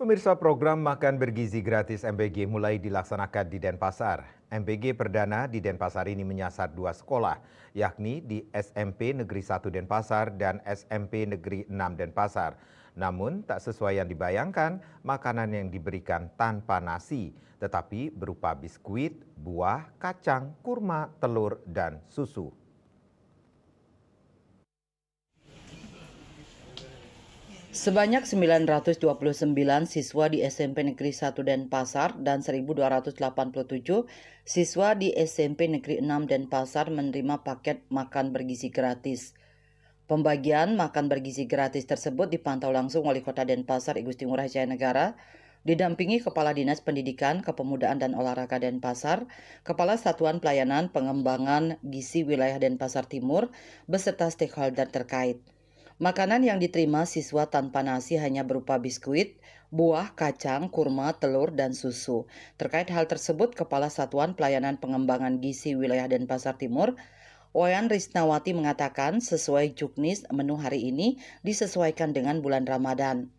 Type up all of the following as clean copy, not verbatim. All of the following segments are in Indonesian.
Pemirsa, program makan bergizi gratis MBG mulai dilaksanakan di Denpasar. MBG perdana di Denpasar ini menyasar 2 sekolah, yakni di SMP Negeri 1 Denpasar dan SMP Negeri 6 Denpasar. Namun tak sesuai yang dibayangkan, makanan yang diberikan tanpa nasi, tetapi berupa biskuit, buah, kacang, kurma, telur, dan susu. Sebanyak 929 siswa di SMP Negeri 1 Denpasar dan 1.287 siswa di SMP Negeri 6 Denpasar menerima paket makan bergizi gratis. Pembagian makan bergizi gratis tersebut dipantau langsung Wali Kota Denpasar I Gusti Ngurah Jaya Negara, didampingi Kepala Dinas Pendidikan, Kepemudaan dan Olahraga Denpasar, Kepala Satuan Pelayanan Pengembangan Gizi Wilayah Denpasar Timur, beserta stakeholder terkait. Makanan yang diterima siswa tanpa nasi hanya berupa biskuit, buah, kacang, kurma, telur, dan susu. Terkait hal tersebut, Kepala Satuan Pelayanan Pengembangan Gizi Wilayah Denpasar Timur, Wayan Risnawati mengatakan sesuai juknis menu hari ini disesuaikan dengan bulan Ramadan.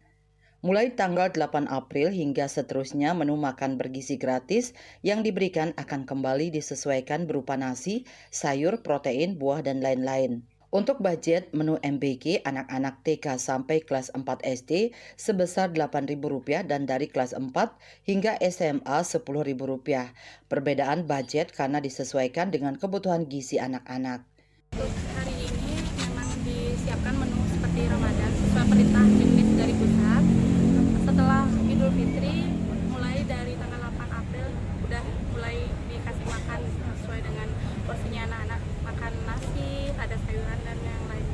Mulai tanggal 8 April hingga seterusnya menu makan bergizi gratis yang diberikan akan kembali disesuaikan berupa nasi, sayur, protein, buah, dan lain-lain. Untuk budget menu MBG anak-anak TK sampai kelas 4 SD sebesar Rp8.000 dan dari kelas 4 hingga SMA Rp10.000. Perbedaan budget karena disesuaikan dengan kebutuhan gizi anak-anak. Untuk hari ini memang disiapkan menu seperti Ramadan sesuai perintah juknis dari pusat. Setelah Idul Fitri, mulai dari tanggal 8 April udah mulai dikasih makan sesuai dengan porsinya anak-anak, makan nasi, ada sayuran dan yang lain.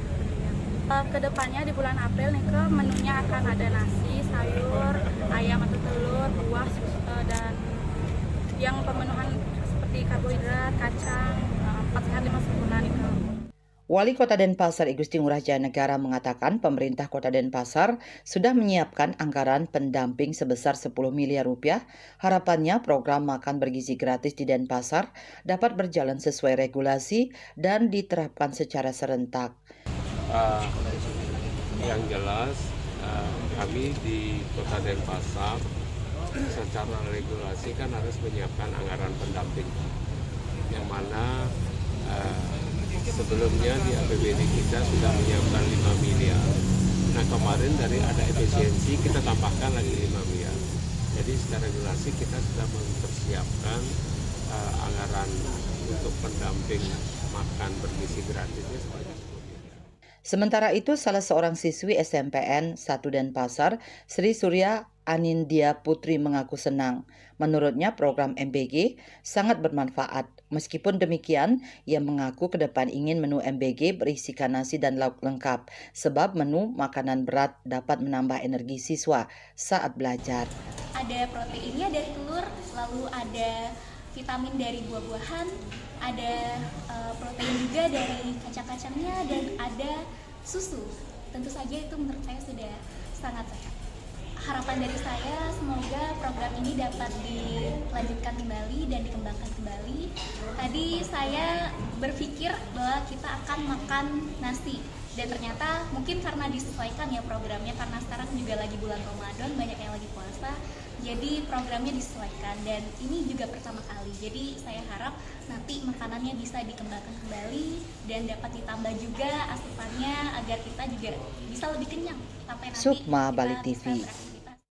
Kedepannya di bulan April nih menunya akan ada nasi, sayur, ayam atau telur, buah, dan yang pemenuhan seperti karbohidrat, kacang, 4 sehat 5 sempurna nih. Wali Kota Denpasar I Gusti Ngurah Jaya Negara mengatakan pemerintah Kota Denpasar sudah menyiapkan anggaran pendamping sebesar Rp10 miliar. Harapannya program makan bergizi gratis di Denpasar dapat berjalan sesuai regulasi dan diterapkan secara serentak. Yang jelas kami di Kota Denpasar secara regulasi kan harus menyiapkan anggaran pendamping yang mana sebelumnya di APBD kita sudah menyiapkan 5 miliar. Nah kemarin dari ada efisiensi kita tambahkan lagi 5 miliar. Jadi secara regulasi kita sudah mempersiapkan anggaran untuk pendamping makan bergizi gratisnya sebanyak 10 miliar. Sementara itu, salah seorang siswi SMPN 1 Denpasar, Sri Surya Anindya Putri mengaku senang. Menurutnya program MBG sangat bermanfaat. Meskipun demikian, ia mengaku ke depan ingin menu MBG berisikan nasi dan lauk lengkap, sebab menu makanan berat dapat menambah energi siswa saat belajar. Ada proteinnya dari telur, lalu ada vitamin dari buah-buahan, ada protein juga dari kacang-kacangnya, dan ada susu. Tentu saja itu menurut saya sudah sangat sehat. Harapan dari saya semoga program ini dapat dilanjutkan kembali dan dikembangkan kembali. Tadi saya berpikir bahwa kita akan makan nasi, dan ternyata mungkin karena disesuaikan ya programnya, karena sekarang juga lagi bulan Ramadan, banyak yang lagi puasa, jadi programnya disesuaikan dan ini juga pertama kali. Jadi saya harap nanti makanannya bisa dikembangkan kembali dan dapat ditambah juga asupannya agar kita juga bisa lebih kenyang sampai nanti Sukma kita Bali bisa TV.